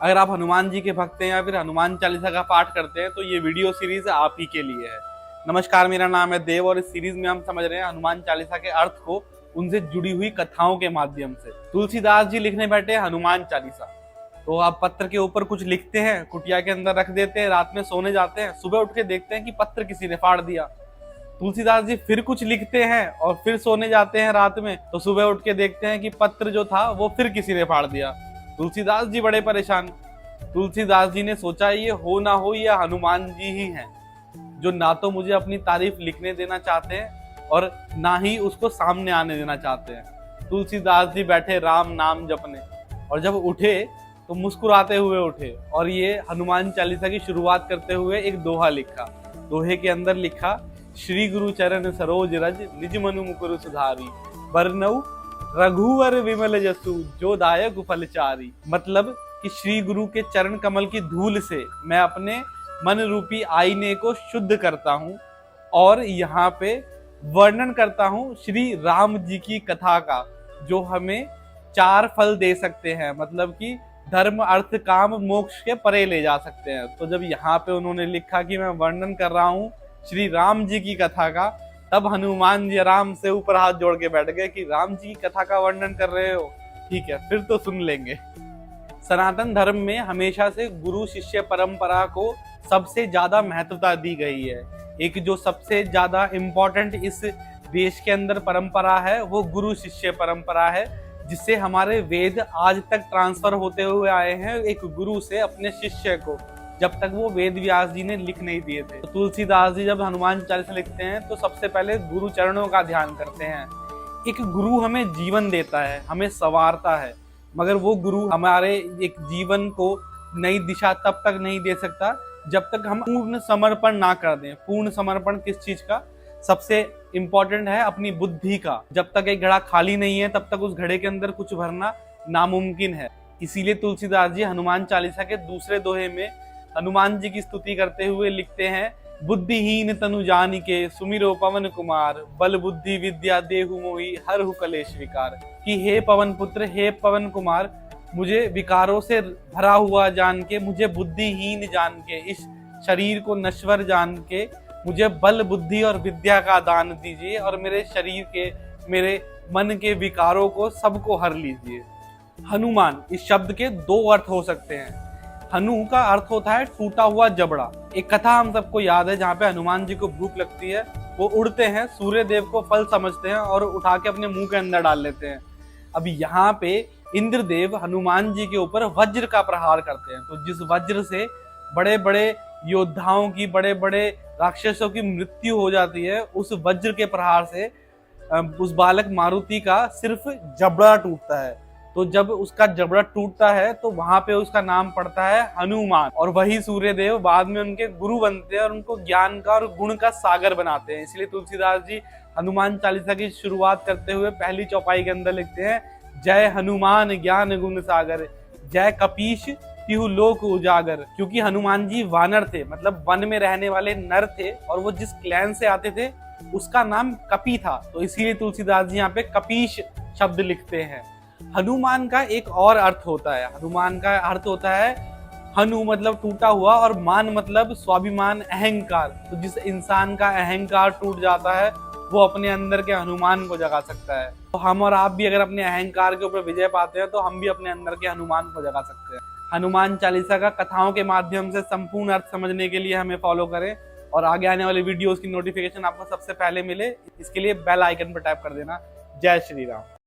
अगर आप हनुमान जी के भक्त हैं या फिर हनुमान चालीसा का पाठ करते हैं तो ये वीडियो सीरीज आप ही के लिए है। नमस्कार, मेरा नाम है देव और इस सीरीज में हम समझ रहे हैं हनुमान चालीसा के अर्थ को उनसे जुड़ी हुई कथाओं के माध्यम से। तुलसीदास जी लिखने बैठे हनुमान चालीसा, तो आप पत्र के ऊपर कुछ लिखते हैं, कुटिया के अंदर रख देते हैं, रात में सोने जाते हैं, सुबह उठ के देखते हैं कि पत्र किसी ने फाड़ दिया। तुलसीदास जी फिर कुछ लिखते हैं और फिर सोने जाते हैं रात में, तो सुबह उठ के देखते हैं कि पत्र जो था वो फिर किसी ने फाड़ दिया। तुलसीदास जी बड़े परेशान। तुलसीदास जी ने सोचा ये हो ना हो ये हनुमान जी ही हैं, जो ना तो मुझे अपनी तारीफ लिखने देना चाहते हैं और ना ही उसको सामने आने देना चाहते हैं। तुलसीदास जी बैठे राम नाम जपने, और जब उठे तो मुस्कुराते हुए उठे और ये हनुमान चालीसा की शुरुआत करते हुए एक दोहा लिखा। दोहे के अंदर लिखा, श्री गुरु चरण सरोज रज निज मनु मुकुर सुधारी, बरनऊ रघुवर विमल जसु जो दायक फलचारी। मतलब कि श्री गुरु के चरण कमल की धूल से मैं अपने मन रूपी आईने को शुद्ध करता हूँ और यहाँ पे वर्णन करता हूँ श्री राम जी की कथा का, जो हमें 4 फल दे सकते हैं, मतलब कि धर्म अर्थ काम मोक्ष के परे ले जा सकते हैं। तो जब यहाँ पे उन्होंने लिखा कि मैं वर्णन कर रहा हूँ श्री राम जी की कथा का, तब हनुमान जी राम से ऊपर हाथ जोड़ के बैठ गए कि राम जी की कथा का वर्णन कर रहे हो, ठीक है फिर तो सुन लेंगे। सनातन धर्म में हमेशा से गुरु शिष्य परंपरा को सबसे ज्यादा महत्वता दी गई है। एक जो सबसे ज्यादा इम्पोर्टेंट इस देश के अंदर परंपरा है वो गुरु शिष्य परंपरा है, जिससे हमारे वेद आज तक ट्रांसफर होते हुए आए हैं एक गुरु से अपने शिष्य को, जब तक वो वेद व्यास जी ने लिख नहीं दिए थे। तो तुलसीदास जी जब हनुमान चालीसा लिखते हैं तो सबसे पहले गुरु चरणों का ध्यान करते हैं। एक गुरु हमें जीवन देता है, हमें संवारता है, मगर वो गुरु हमारे एक जीवन को नई दिशा तब तक नहीं दे सकता जब तक हम पूर्ण समर्पण ना कर दें। पूर्ण समर्पण किस चीज का? सबसे इंपॉर्टेंट है अपनी बुद्धि का। जब तक एक घड़ा खाली नहीं है तब तक उस घड़े के अंदर कुछ भरना नामुमकिन है। इसीलिए तुलसीदास जी हनुमान चालीसा के दूसरे दोहे में हनुमान जी की स्तुति करते हुए लिखते हैं, बुद्धिहीन तनु जानिके सुमिरो पवन कुमार, बल बुद्धि विद्या देहु मोहि हरहु कलेश विकार। कि हे पवन पुत्र, हे पवन कुमार, मुझे विकारों से भरा हुआ जान के, मुझे बुद्धिहीन जान के, इस शरीर को नश्वर जान के मुझे बल बुद्धि और विद्या का दान दीजिए और मेरे शरीर के, मेरे मन के विकारों को सबको हर लीजिए। हनुमान इस शब्द के 2 अर्थ हो सकते हैं। हनु का अर्थ होता है टूटा हुआ जबड़ा। एक कथा हम सबको याद है जहाँ पे हनुमान जी को भूख लगती है, वो उड़ते हैं, सूर्य देव को फल समझते हैं और उठा के अपने मुंह के अंदर डाल लेते हैं। अब यहाँ पे इंद्रदेव हनुमान जी के ऊपर वज्र का प्रहार करते हैं, तो जिस वज्र से बड़े बड़े योद्धाओं की, बड़े बड़े राक्षसों की मृत्यु हो जाती है, उस वज्र के प्रहार से उस बालक मारुति का सिर्फ जबड़ा टूटता है। तो जब उसका जबड़ा टूटता है तो वहां पे उसका नाम पड़ता है हनुमान, और वही सूर्यदेव बाद में उनके गुरु बनते हैं और उनको ज्ञान का और गुण का सागर बनाते हैं। इसलिए तुलसीदास जी हनुमान चालीसा की शुरुआत करते हुए पहली चौपाई के अंदर लिखते हैं, जय हनुमान ज्ञान गुण सागर, जय कपीश तिहु लोक उजागर। क्योंकि हनुमान जी वानर थे, मतलब वन में रहने वाले नर थे, और वो जिस क्लैन से आते थे उसका नाम कपी था, तो इसीलिए तुलसीदास जी यहाँ पे कपीश शब्द लिखते हैं। हनुमान का एक और अर्थ होता है। हनुमान का अर्थ होता है, हनु मतलब टूटा हुआ और मान मतलब स्वाभिमान, अहंकार। तो जिस इंसान का अहंकार टूट जाता है वो अपने अंदर के हनुमान को जगा सकता है। तो हम और आप भी अगर अपने अहंकार के ऊपर विजय पाते हैं तो हम भी अपने अंदर के हनुमान को जगा सकते हैं। हनुमान चालीसा का कथाओं के माध्यम से संपूर्ण अर्थ समझने के लिए हमें फॉलो करें और आगे आने वाले वीडियोस की नोटिफिकेशन आपको सबसे पहले मिले, इसके लिए बेल आइकन पर टैप कर देना। जय श्री राम।